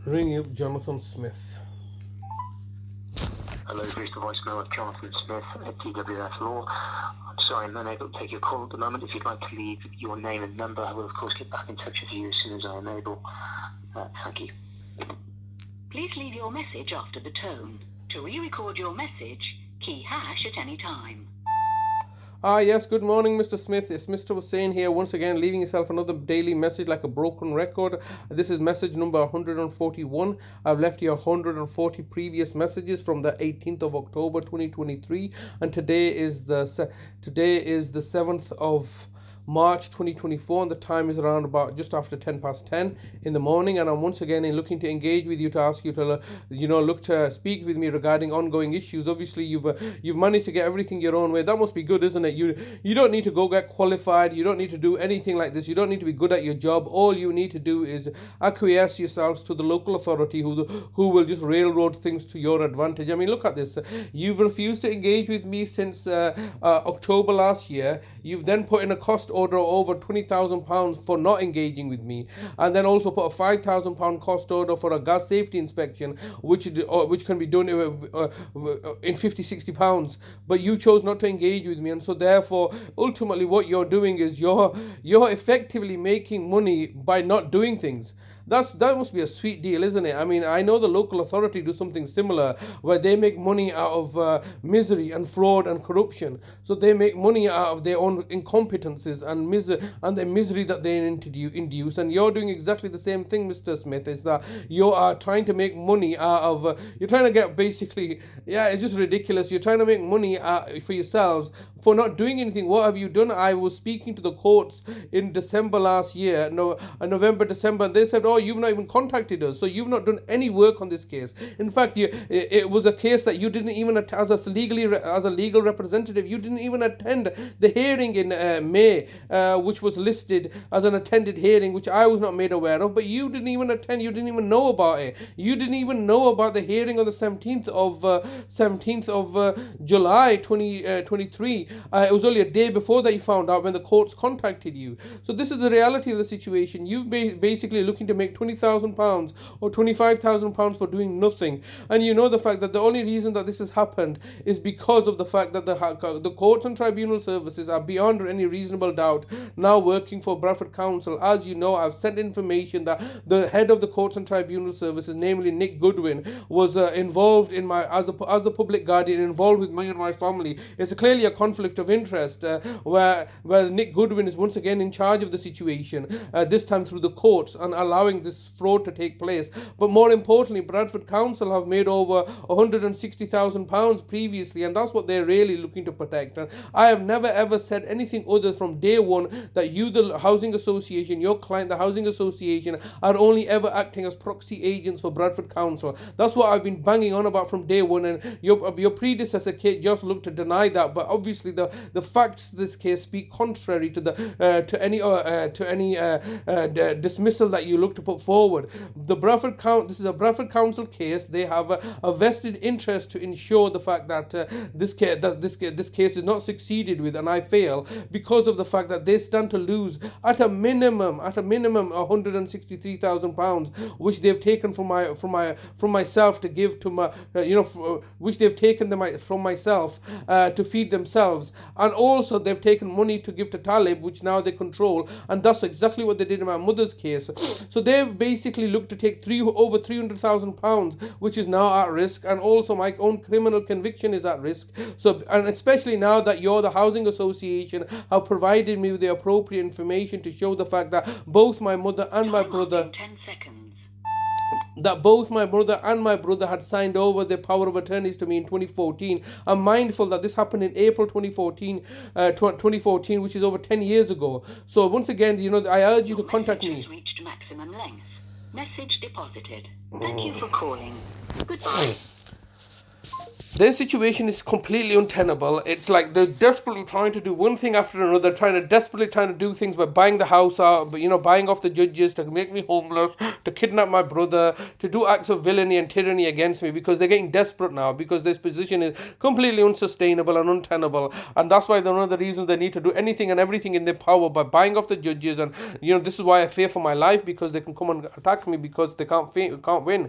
Ring up Jonathan Smith. Hello, this is the voicemail of Jonathan Smith at DWF Law. I'm sorry I'm unable to take your call at the moment. If you'd like to leave your name and number, I will of course get back in touch with you as soon as I am able. Thank you. Please leave your message after the tone. To re-record your message, key hash at any time. Yes, good morning, Mr. Smith. It's Mr. Hussain here, once again, leaving yourself another daily message like a broken record. This is message number 141. I've left you 140 previous messages from the 18th of October 2023, and today is the 7th of March 2024, and the time is around about just after 10 past 10 in the morning, and I'm once again looking to engage with you, to ask you to look to speak with me regarding ongoing issues. Obviously you've managed to get everything your own way. That must be good, isn't it? You don't need to go get qualified, you don't need to do anything like this, you don't need to be good at your job. All you need to do is acquiesce yourselves to the local authority who will just railroad things to your advantage. I mean, look at this. You've refused to engage with me since October last year. You've then put in a cost order over £20,000 for not engaging with me, and then also put a £5,000 cost order for a gas safety inspection, which can be done in £50-60, but you chose not to engage with me. And so therefore ultimately what you're doing is you're effectively making money by not doing things. That must be a sweet deal, isn't it? I mean, I know the local authority do something similar, where they make money out of misery and fraud and corruption. So they make money out of their own incompetences and the misery that they induce. And you're doing exactly the same thing, Mr. Smith. Is that you are trying to make money out of, you're trying to get basically, it's just ridiculous. You're trying to make money for yourselves for not doing anything. What have you done? I was speaking to the courts in December last year, November, December, and they said, oh, you've not even contacted us, so you've not done any work on this case. In fact, it was a case that you didn't even, as a legal representative, you didn't even attend the hearing in May, which was listed as an attended hearing, which I was not made aware of. But you didn't even attend. You didn't even know about it. You didn't even know about the hearing on the 17th of July 2023. It was only a day before that you found out, when the courts contacted you. So this is the reality of the situation. You've basically looking to make £20,000 or £25,000 for doing nothing, and you know the fact that the only reason that this has happened is because of the fact that the courts and tribunal services are beyond any reasonable doubt now working for Bradford Council. As you know, I've sent information that the head of the courts and tribunal services, namely Nick Goodwin, was involved in as the public guardian, involved with me and my family. It's clearly a conflict of interest, where Nick Goodwin is once again in charge of the situation, this time through the courts, and allowing this fraud to take place. But more importantly, Bradford Council have made over £160,000 previously, and that's what they're really looking to protect. And I have never ever said anything other from day one that you, the housing association, your client, the housing association, are only ever acting as proxy agents for Bradford Council. That's what I've been banging on about from day one, and your predecessor Kate just looked to deny that. But obviously the facts of this case speak contrary to any dismissal that you look to put forward. This is a Bradford Council case. They have a vested interest to ensure the fact that this case is not succeeded with, and I fail because of the fact that they stand to lose at a minimum £163,000, which they've taken from myself to give to my which they've taken from myself to feed themselves, and also they've taken money to give to Talib, which now they control, and that's exactly what they did in my mother's case. So they've basically looked to take over £300,000, which is now at risk, and also my own criminal conviction is at risk. So, and especially now that you're the housing association have provided me with the appropriate information to show the fact that both my mother and my brother had signed over their power of attorneys to me in 2014. I'm mindful that this happened in April 2014, which is over 10 years ago. So once again, I urge you to contact me. Has reached maximum length. Message deposited. Thank you for calling. Goodbye. Their situation is completely untenable. It's like they're desperately trying to do one thing after another, desperately trying to do things by buying the house out, buying off the judges to make me homeless, to kidnap my brother, to do acts of villainy and tyranny against me, because they're getting desperate now, because this position is completely unsustainable and untenable. And that's why one of the reasons they need to do anything and everything in their power by buying off the judges. And this is why I fear for my life, because they can come and attack me because they can't win.